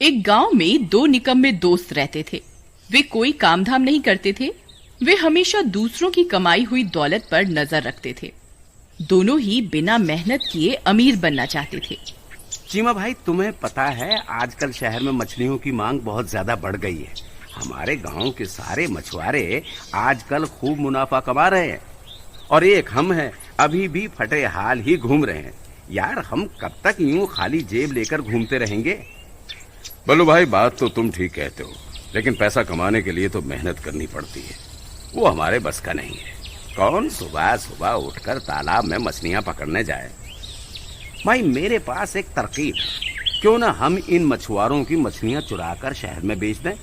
एक गांव में दो निकम्मे दोस्त रहते थे। वे कोई काम धाम नहीं करते थे। वे हमेशा दूसरों की कमाई हुई दौलत पर नजर रखते थे। दोनों ही बिना मेहनत किए अमीर बनना चाहते थे। चीमा भाई, तुम्हें पता है आजकल शहर में मछलियों की मांग बहुत ज्यादा बढ़ गई है। हमारे गांव के सारे मछुआरे आजकल खूब मुनाफा कमा रहे हैं और एक हम हैं, अभी भी फटे हाल ही घूम रहे हैं। यार, हम कब तक यूं खाली जेब लेकर घूमते रहेंगे? बल्लू भाई, बात तो तुम ठीक कहते हो, लेकिन पैसा कमाने के लिए तो मेहनत करनी पड़ती है। वो हमारे बस का नहीं है। कौन सुबह सुबह उठकर तालाब में मछलियां पकड़ने जाए? भाई, मेरे पास एक तरकीब है। क्यों ना हम इन मछुआरों की मछलियां चुराकर शहर में बेच दें?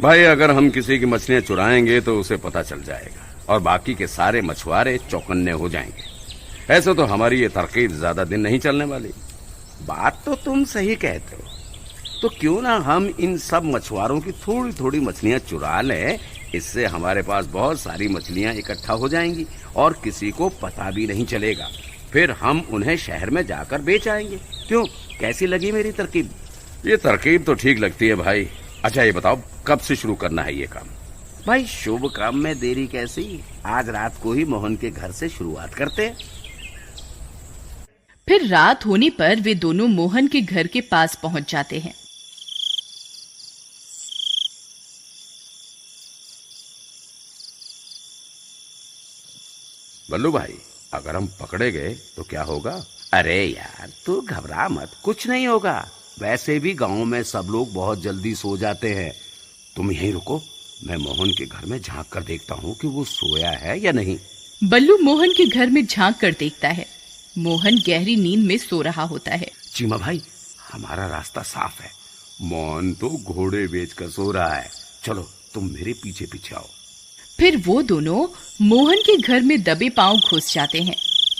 भाई, अगर हम किसी की मछलियां चुराएंगे तो उसे पता चल जाएगा और बाकी के सारे मछुआरे चौकन्ने हो जाएंगे। ऐसे तो हमारी ये तरकीब ज्यादा दिन नहीं चलने वाली। बात तो तुम सही कहते हो। तो क्यों ना हम इन सब मछुआरों की थोड़ी थोड़ी मछलियां चुरा लें। इससे हमारे पास बहुत सारी मछलियां इकट्ठा हो जाएंगी और किसी को पता भी नहीं चलेगा। फिर हम उन्हें शहर में जाकर बेच आएंगे। क्यों, कैसी लगी मेरी तरकीब? ये तरकीब तो ठीक लगती है भाई। अच्छा, ये बताओ कब से शुरू करना है ये काम? भाई, शुभ काम में देरी कैसी? आज रात को ही मोहन के घर से शुरुआत करते हैं। फिर रात होने पर वे दोनों मोहन के घर के पास पहुंच जाते हैं। बल्लू भाई, अगर हम पकड़े गए तो क्या होगा? अरे यार, तू घबरा मत, कुछ नहीं होगा। वैसे भी गांव में सब लोग बहुत जल्दी सो जाते हैं। तुम यहीं रुको, मैं मोहन के घर में झांक कर देखता हूँ कि वो सोया है या नहीं। बल्लू मोहन के घर में झांक कर देखता है। मोहन गहरी नींद में सो रहा होता है। चीमा भाई, हमारा रास्ता साफ है। मोहन तो घोड़े बेचकर सो रहा है। चलो, तुम मेरे पीछे पीछे आओ। फिर वो दोनों मोहन के घर में दबे पांव घुस जाते हैं।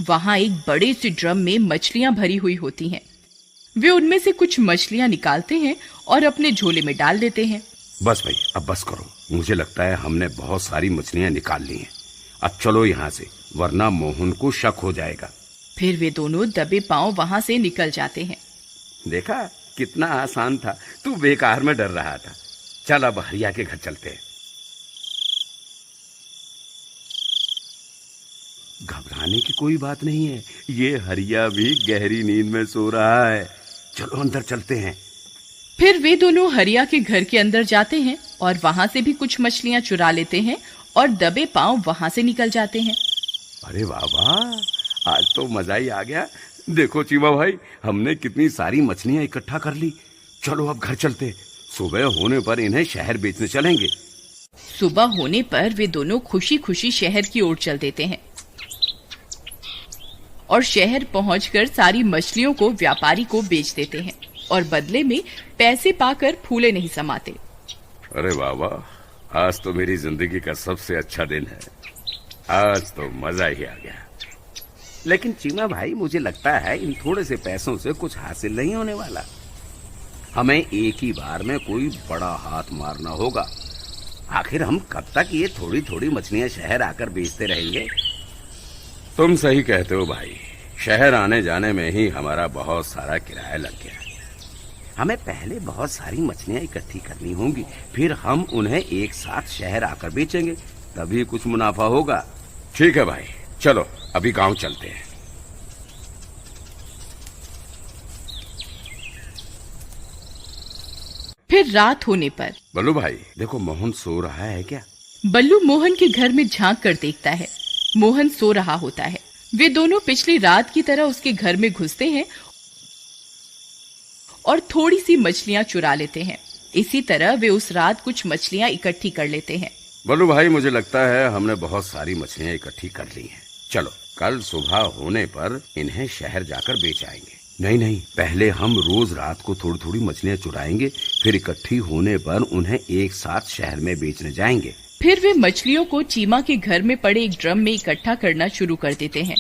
वहां एक बड़े से ड्रम में मछलियां भरी हुई होती हैं। वे उनमें से कुछ मछलियां निकालते हैं और अपने झोले में डाल देते हैं। बस भाई, अब बस करो। मुझे लगता है हमने बहुत सारी मछलियां निकाल ली हैं। अब चलो यहाँ से, वरना मोहन को शक हो जाएगा। फिर वे दोनों दबे पांव वहां से निकल जाते हैं। देखा, कितना आसान था। तू बेकार में डर रहा था। चल, अब हरिया के घर चलते हैं। घबराने की कोई बात नहीं है। ये हरिया भी गहरी नींद में सो रहा है। चलो अंदर चलते हैं। फिर वे दोनों हरिया के घर के अंदर जाते हैं और वहां से भी कुछ मछलियां चुरा लेते हैं और दबे पांव वहां से निकल जाते हैं। अरे वाह वाह, आज तो मजा ही आ गया। देखो चीमा भाई, हमने कितनी सारी मछलियां इकट्ठा कर ली। चलो अब घर चलते। सुबह होने पर इन्हें शहर बेचने चलेंगे। सुबह होने पर वे दोनों खुशी खुशी शहर की ओर चल देते हैं और शहर पहुंचकर सारी मछलियों को व्यापारी को बेच देते हैं और बदले में पैसे पाकर फूले नहीं समाते। अरे वाह वाह, आज तो मेरी जिंदगी का सबसे अच्छा दिन है। आज तो मजा ही आ गया। लेकिन चीमा भाई, मुझे लगता है इन थोड़े से पैसों से कुछ हासिल नहीं होने वाला। हमें एक ही बार में कोई बड़ा हाथ मारना होगा। आखिर हम कब तक ये थोड़ी थोड़ी मछलियां शहर आकर बेचते रहेंगे? तुम सही कहते हो भाई। शहर आने जाने में ही हमारा बहुत सारा किराया लग गया। हमें पहले बहुत सारी मछलियां इकट्ठी करनी होंगी, फिर हम उन्हें एक साथ शहर आकर बेचेंगे, तभी कुछ मुनाफा होगा। ठीक है भाई, चलो अभी गांव चलते हैं। फिर रात होने पर बल्लू भाई, देखो मोहन सो रहा है क्या? बल्लू मोहन के घर में झांक कर देखता है। मोहन सो रहा होता है। वे दोनों पिछली रात की तरह उसके घर में घुसते हैं और थोड़ी सी मछलियां चुरा लेते हैं। इसी तरह वे उस रात कुछ मछलियां इकट्ठी कर लेते हैं। बल्लू भाई, मुझे लगता है हमने बहुत सारी मछलियां इकट्ठी कर ली हैं। चलो, कल सुबह होने पर इन्हें शहर जाकर बेच आएंगे। नहीं नहीं, पहले हम रोज रात को थोड़ी थोड़ी मछलियां चुराएंगे, फिर इकट्ठी होने पर उन्हें एक साथ शहर में बेचने जाएंगे। फिर वे मछलियों को चीमा के घर में पड़े एक ड्रम में इकट्ठा करना शुरू कर देते हैं।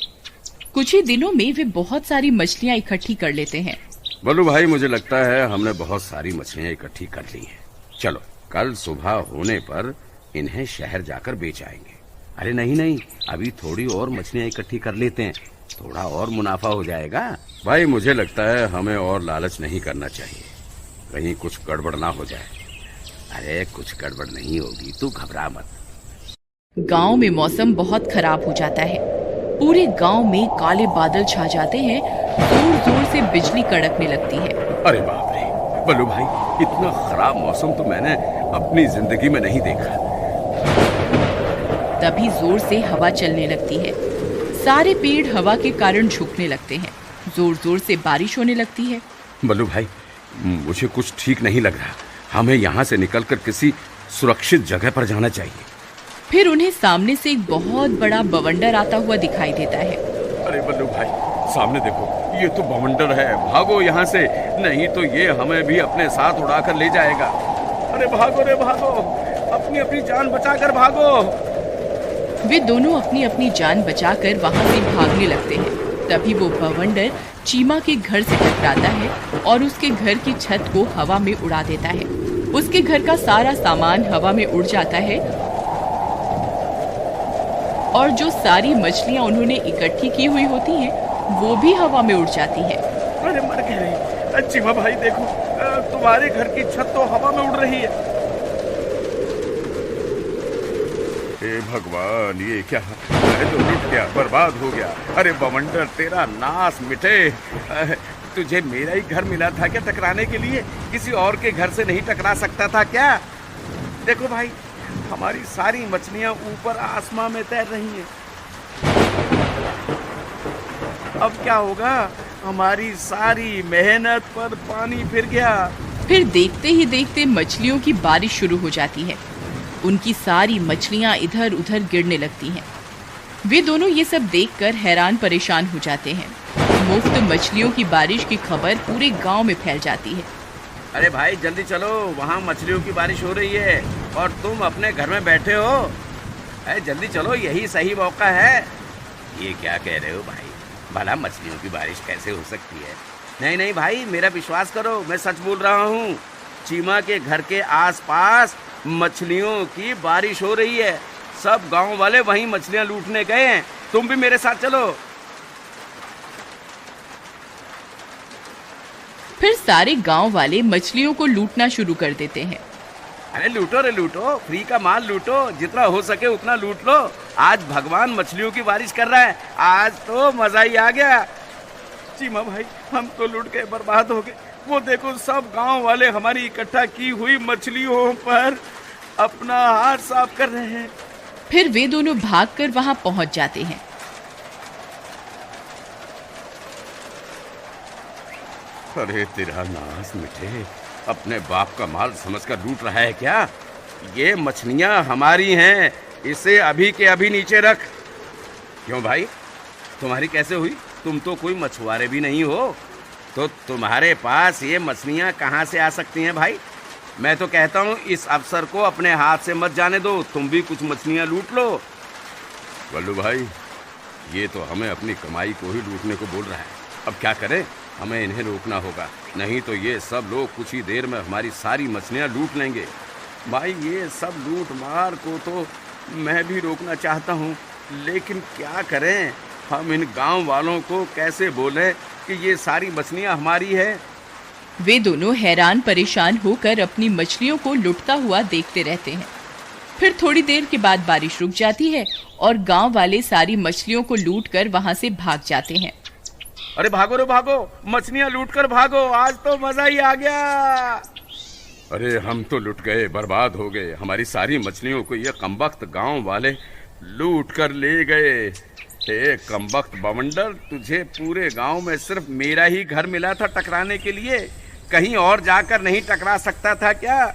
कुछ ही दिनों में वे बहुत सारी मछलियां इकट्ठी कर लेते हैं। बल्लू भाई, मुझे लगता है हमने बहुत सारी मछलियां इकट्ठी कर ली हैं। चलो, कल सुबह होने पर इन्हें शहर जाकर बेच आएंगे। अरे नहीं नहीं, अभी थोड़ी और मछलियां इकट्ठी कर लेते हैं, थोड़ा और मुनाफा हो जाएगा। भाई, मुझे लगता है हमें और लालच नहीं करना चाहिए। कहीं कुछ गड़बड़ ना हो जाए। अरे कुछ गड़बड़ नहीं होगी, तू घबरा मत। गांव में मौसम बहुत खराब हो जाता है। पूरे गांव में काले बादल छा जाते हैं। जोर जोर से बिजली कड़कने लगती है। अरे बाप रे बल्लू भाई, इतना खराब मौसम तो मैंने अपनी जिंदगी में नहीं देखा। तभी जोर से हवा चलने लगती है। सारे पेड़ हवा के कारण झुकने लगते हैं। जोर जोर से बारिश होने लगती है। बल्लू भाई, मुझे कुछ ठीक नहीं लग रहा। हमें यहाँ से निकलकर किसी सुरक्षित जगह पर जाना चाहिए। फिर उन्हें सामने से एक बहुत बड़ा बवंडर आता हुआ दिखाई देता है। अरे बल्लू भाई, सामने देखो, ये तो बवंडर है। भागो यहाँ से, नहीं तो ये हमें भी अपने साथ उड़ाकर ले जाएगा। अरे भागो रे भागो, अपनी अपनी जान बचाकर भागो। वे दोनों अपनी अपनी जान बचाकर वहां से भागने लगते हैं। तभी वो बवंडर चीमा के घर से टकराता है और उसके घर की छत को हवा में उड़ा देता है। उसके घर का सारा सामान हवा में उड़ जाता है और जो सारी मछलियां उन्होंने इकट्ठी की हुई होती हैं, वो भी हवा में उड़ जाती है। अरे मर गए। चीमा भाई देखो, तुम्हारे घर की छत तो हवा में उड़ रही है। हे भगवान, ये क्या? मैं तो लुट गया, बर्बाद हो गया। अरे बवंडर, तेरा नाश मिटे। तुझे मेरा ही घर मिला था क्या टकराने के लिए? किसी और के घर से नहीं टकरा सकता था क्या? देखो भाई, हमारी सारी मछलियां ऊपर आसमान में तैर रही हैं। अब क्या होगा? हमारी सारी मेहनत पर पानी फिर गया। फिर देखते ही देखते मछलियों की बारिश शुरू हो जाती है। उनकी सारी मछलियां इधर उधर गिरने लगती हैं। वे दोनों ये सब देखकर हैरान परेशान हो जाते हैं। मुफ्त मछलियों की बारिश की खबर पूरे गांव में फैल जाती है। अरे भाई जल्दी चलो, वहाँ मछलियों की बारिश हो रही है और तुम अपने घर में बैठे हो। अरे जल्दी चलो, यही सही मौका है। ये क्या कह रहे हो भाई? भला मछलियों की बारिश कैसे हो सकती है? नहीं नहीं भाई, मेरा विश्वास करो, मैं सच बोल रहा हूँ। चीमा के घर के आसपास मछलियों की बारिश हो रही है। सब गांव वाले वहीं मछलियां लूटने गए हैं। तुम भी मेरे साथ चलो। फिर सारे गांव वाले मछलियों को लूटना शुरू कर देते हैं। अरे लूटो रे लूटो, फ्री का माल लूटो, जितना हो सके उतना लूट लो। आज भगवान मछलियों की बारिश कर रहा है, आज तो मजा ही आ गया। चीमा भाई, हम तो लूट गए, बर्बाद हो गए। वो देखो, सब गांव वाले हमारी इकट्ठा की हुई मछलियों पर अपना हाथ साफ कर रहे हैं। फिर वे दोनों भागकर वहां पहुंच जाते हैं। अरे तेरा नाश मिटे, अपने बाप का माल समझकर लूट रहा है क्या? ये मछलियां हमारी हैं, इसे अभी के अभी नीचे रख। क्यों भाई, तुम्हारी कैसे हुई? तुम तो कोई मछुआरे भी नहीं हो, तो तुम्हारे पास ये मछलियां कहाँ से आ सकती हैं भाई? मैं तो कहता हूँ इस अफसर को अपने हाथ से मत जाने दो, तुम भी कुछ मछलियां लूट लो। बल्लू भाई, ये तो हमें अपनी कमाई को ही लूटने को बोल रहा है। अब क्या करें? हमें इन्हें रोकना होगा, नहीं तो ये सब लोग कुछ ही देर में हमारी सारी मछलियां लूट लेंगे। भाई ये सब लूट मार को तो मैं भी रोकना चाहता हूँ, लेकिन क्या करें? हम इन गांव वालों को कैसे बोलें कि ये सारी मछलियां हमारी है? वे दोनों हैरान परेशान होकर अपनी मछलियों को लुटता हुआ देखते रहते हैं। फिर थोड़ी देर के बाद बारिश रुक जाती है और गांव वाले सारी मछलियों को लूटकर वहां से भाग जाते हैं। अरे भागो रे भागो, मछलियां लूटकर भागो, आज तो मजा ही आ गया। अरे हम तो लुट गए, बर्बाद हो गए। हमारी सारी मछलियों को ये कमबख्त गांव वाले लूट कर ले गए। हे कमबख्त बवंडर, तुझे पूरे गांव में सिर्फ मेरा ही घर मिला था टकराने के लिए, कहीं और जाकर नहीं टकरा सकता था क्या?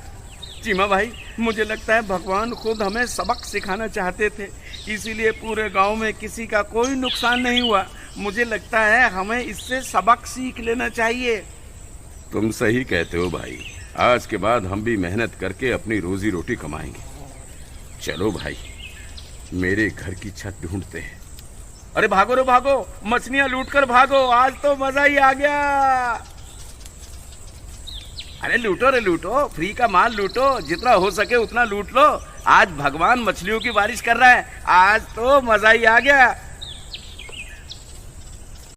चीमा भाई, मुझे लगता है भगवान खुद हमें सबक सिखाना चाहते थे, इसीलिए पूरे गांव में किसी का कोई नुकसान नहीं हुआ। मुझे लगता है हमें इससे सबक सीख लेना चाहिए। तुम सही कहते हो भाई, आज के बाद हम भी मेहनत करके अपनी रोजी रोटी कमाएंगे। चलो भाई, मेरे घर की छत ढूंढते हैं। अरे भागो रे भागो, मछलियां लूटकर भागो, आज तो मजा ही आ गया। अरे लूटो रे लूटो, फ्री का माल लूटो, जितना हो सके उतना लूट लो। आज भगवान मछलियों की बारिश कर रहा है, आज तो मजा ही आ गया।